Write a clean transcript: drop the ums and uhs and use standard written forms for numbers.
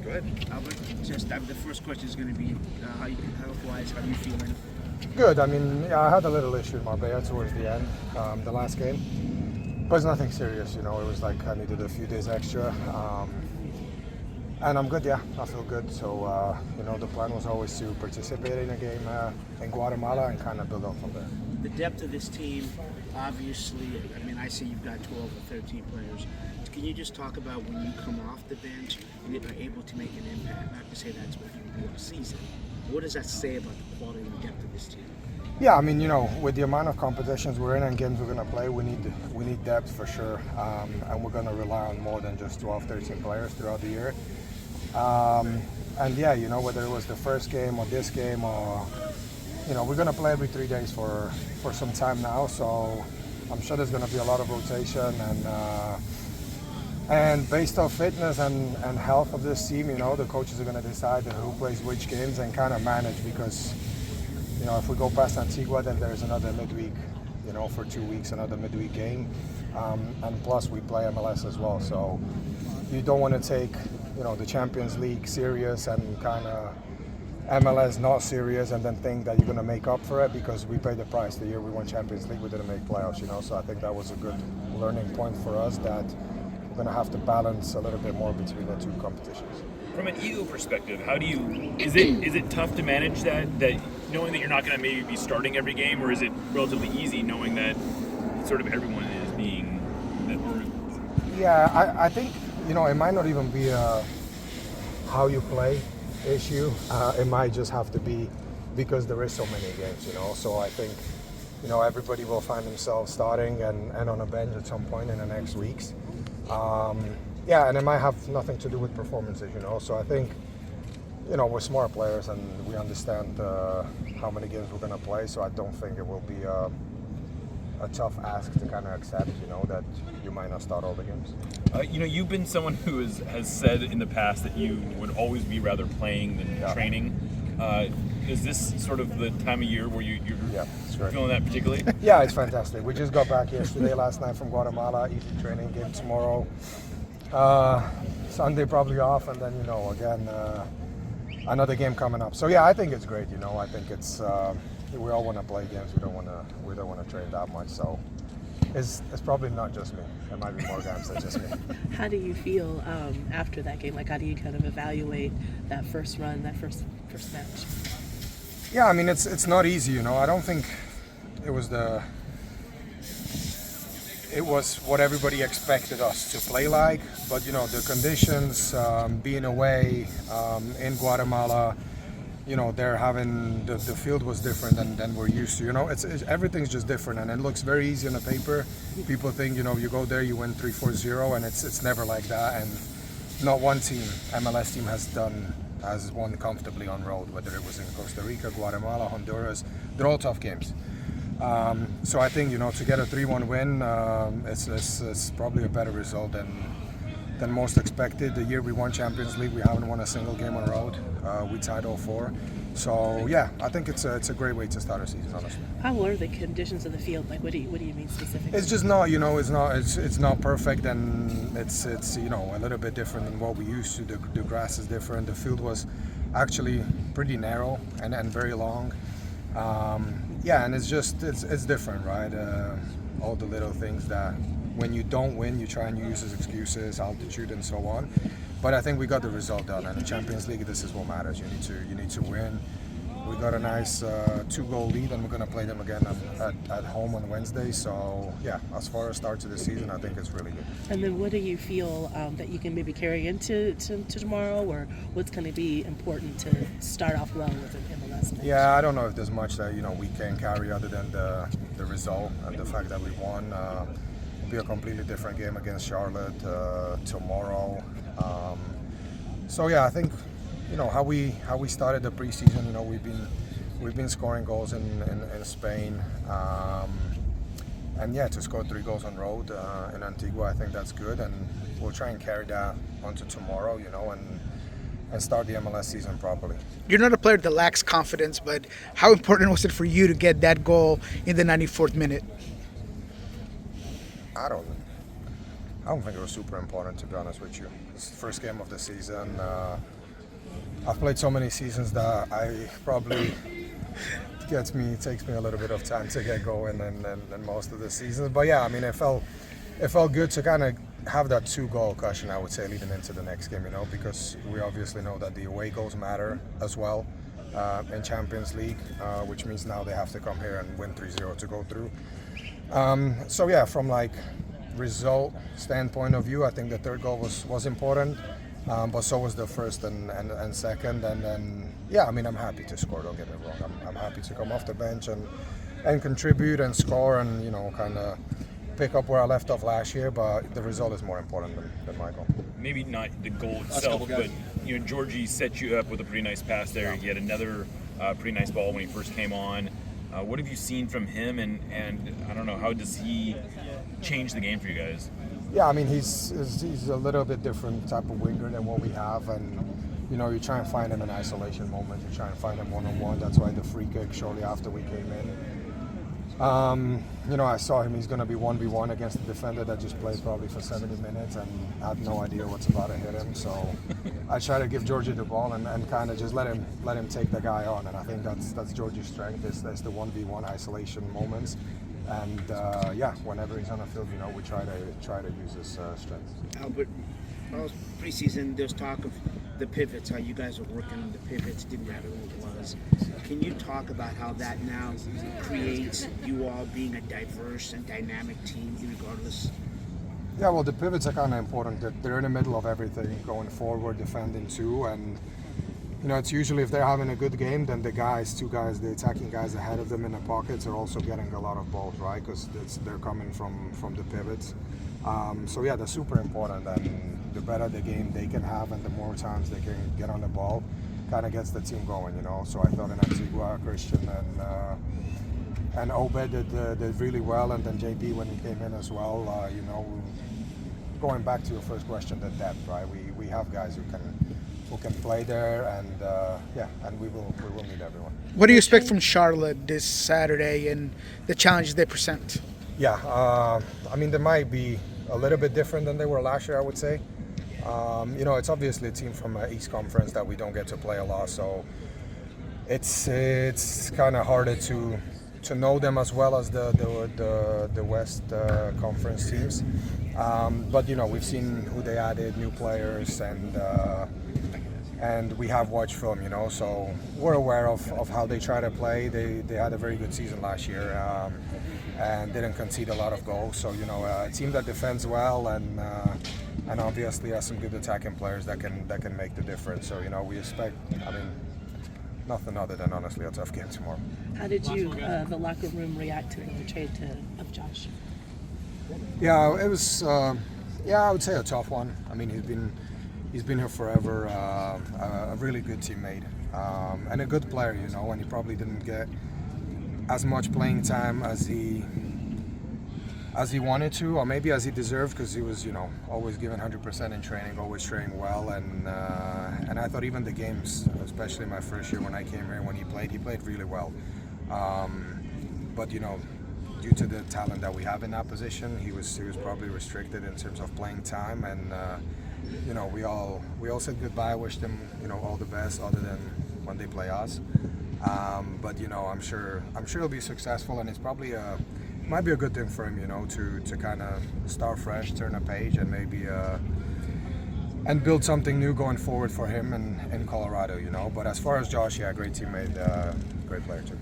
Go ahead. Albert, the first question is going to be health-wise, how are you feeling? Good. I mean, yeah, I had a little issue in Marbella towards the end, the last game, but it's nothing serious. It was like I needed a few days extra, and I'm good. Yeah, I feel good. So the plan was always to participate in a game in Guatemala and kind of build up from there. The depth of this team, obviously, I mean, I see you've got 12 or 13 players. Can you just talk about when you come off the bench and are able to make an impact? Not to say that's what you do all season. What does that say about the quality and depth of this team? Yeah, I mean, with the amount of competitions we're in and games we're going to play, we need depth for sure, and we're going to rely on more than just 12, 13 players throughout the year. And yeah, whether it was the first game or this game, or we're going to play every 3 days for some time now, so I'm sure there's going to be a lot of rotation and based on fitness and health of this team, the coaches are going to decide who plays which games and kind of manage, because if we go past Antigua, then there's another midweek, for 2 weeks, another midweek game, and plus we play MLS as well, so you don't want to take the Champions League serious and kind of MLS not serious and then think that you're going to make up for it, because we paid the price. The year we won Champions League, we didn't make playoffs, so I think that was a good learning point for us, that we're going to have to balance a little bit more between the two competitions. From an ego perspective, is it tough to manage that knowing that you're not going to maybe be starting every game, or is it relatively easy knowing that sort of everyone is being that? Yeah, I think it might not even be a how you play issue. It might just have to be because there is so many games, So I think everybody will find themselves starting and on a bench at some point in the next weeks. Yeah, and it might have nothing to do with performances, So I think, we're smart players and we understand how many games we're going to play. So I don't think it will be a tough ask to kind of accept, that you might not start all the games. You've been someone who has said in the past that you would always be rather playing than training. Is this sort of the time of year where you're feeling that particularly? Yeah, it's fantastic. We just got back last night from Guatemala, easy training, game tomorrow. Sunday probably off, and then, again, another game coming up. So yeah, I think it's great, I think it's, we all want to play games, we don't want to train that much, so it's probably not just me. There might be more games than just me. How do you feel after that game? Like, how do you kind of evaluate that first run, that first match? Yeah, I mean, it's not easy, I don't think it was what everybody expected us to play like, but the conditions, being away in Guatemala, they're having the field was different than we're used to. It's everything's just different, and it looks very easy on the paper. People think you go there, you win 3-4-0, and it's never like that. And not one team, MLS team, has won comfortably on road, whether it was in Costa Rica, Guatemala, Honduras. They're all tough games. So I think to get a 3-1 win, it's probably a better result than most expected. The year we won Champions League, we haven't won a single game on road. We tied all 4. So yeah, I think it's a great way to start a season, honestly. How are the conditions of the field? Like, what do you mean specifically? It's just not, it's not perfect, and it's a little bit different than what we used to. The grass is different. The field was actually pretty narrow and very long. Yeah, and it's different, right? All the little things that when you don't win, you try and use as excuses, altitude and so on. But I think we got the result done, and in the Champions League, this is what matters. You need to win. We got a nice 2-goal lead, and we're going to play them again at home on Wednesday. So yeah, as far as start to the season, I think it's really good. And then what do you feel that you can maybe carry into tomorrow, or what's going to be important to start off well with an MLS match? Yeah, I don't know if there's much that we can carry other than the result and the fact that we won. It'll be a completely different game against Charlotte tomorrow. So yeah, I think how we started the preseason. We've been scoring goals in Spain, and yeah, to score 3 goals on road in Antigua, I think that's good, and we'll try and carry that onto tomorrow, and start the MLS season properly. You're not a player that lacks confidence, but how important was it for you to get that goal in the 94th minute? I don't think it was super important, to be honest with you. It's the first game of the season. I've played so many seasons that I probably takes me a little bit of time to get going than most of the seasons. But yeah, I mean, it felt good to kind of have that 2-goal cushion, I would say, leading into the next game, because we obviously know that the away goals matter as well in Champions League, which means now they have to come here and win 3-0 to go through. So yeah, from like result standpoint of view, I think the third goal was important, but so was the first and second. And then yeah, I mean, I'm happy to score. Don't get me wrong. I'm happy to come off the bench and contribute and score and kind of pick up where I left off last year. But the result is more important than my goal. Maybe not the goal itself, but Georgie set you up with a pretty nice pass there. He had another pretty nice ball when he first came on. What have you seen from him, and I don't know, how does he change the game for you guys? Yeah, I mean, he's a little bit different type of winger than what we have, and you try and find him in isolation moments, you try and find him one-on-one. That's why the free kick shortly after we came in. I saw him, he's going to be 1v1 against the defender that just played probably for 70 minutes and had no idea what's about to hit him. So I try to give Georgie the ball and kind of just let him take the guy on. And I think that's Georgie's strength, is the 1v1 isolation moments. And yeah, whenever he's on the field, we try to use his strengths. Albert, preseason, there's talk of the pivots, how you guys are working on the pivots, didn't matter who it was. Can you talk about how that now creates you all being a diverse and dynamic team regardless? Yeah, well, the pivots are kind of important. They're in the middle of everything, going forward, defending too, and it's usually if they're having a good game, then the two guys, the attacking guys ahead of them in the pockets are also getting a lot of balls, right? Because they're coming from the pivots. So yeah, they're super important, and the better the game they can have and the more times they can get on the ball, kind of gets the team going, So I thought in Antigua, Christian and Obed did really well, and then JP when he came in as well. Going back to your first question, the depth, right? We have guys who can play there, and yeah, and we will need everyone. What do you expect from Charlotte this Saturday and the challenges they present? Yeah, I mean, they might be a little bit different than they were last year, I would say. It's obviously a team from East Conference that we don't get to play a lot, so it's kind of harder to know them as well as the West Conference teams. But we've seen who they added, new players, and we have watched film, so we're aware of how they try to play. They had a very good season last year and didn't concede a lot of goals. So a team that defends well and obviously has some good attacking players that can make the difference. So we expect, nothing other than honestly a tough game tomorrow. How did the locker room react to the trade of Josh? Yeah, it was. I would say a tough one. I mean, he's been here forever. A really good teammate and a good player, and he probably didn't get as much playing time as he wanted to, or maybe as he deserved, because he was, always giving 100% in training, always training well, and I thought even the games, especially my first year when I came here, when he played really well. But due to the talent that we have in that position, he was probably restricted in terms of playing time, and we all said goodbye, wished him all the best, other than when they play us. But I'm sure he'll be successful, and it's probably might be a good thing for him, to kind of start fresh, turn a page, and maybe and build something new going forward for him in Colorado, But as far as Josh, yeah, great teammate, great player too.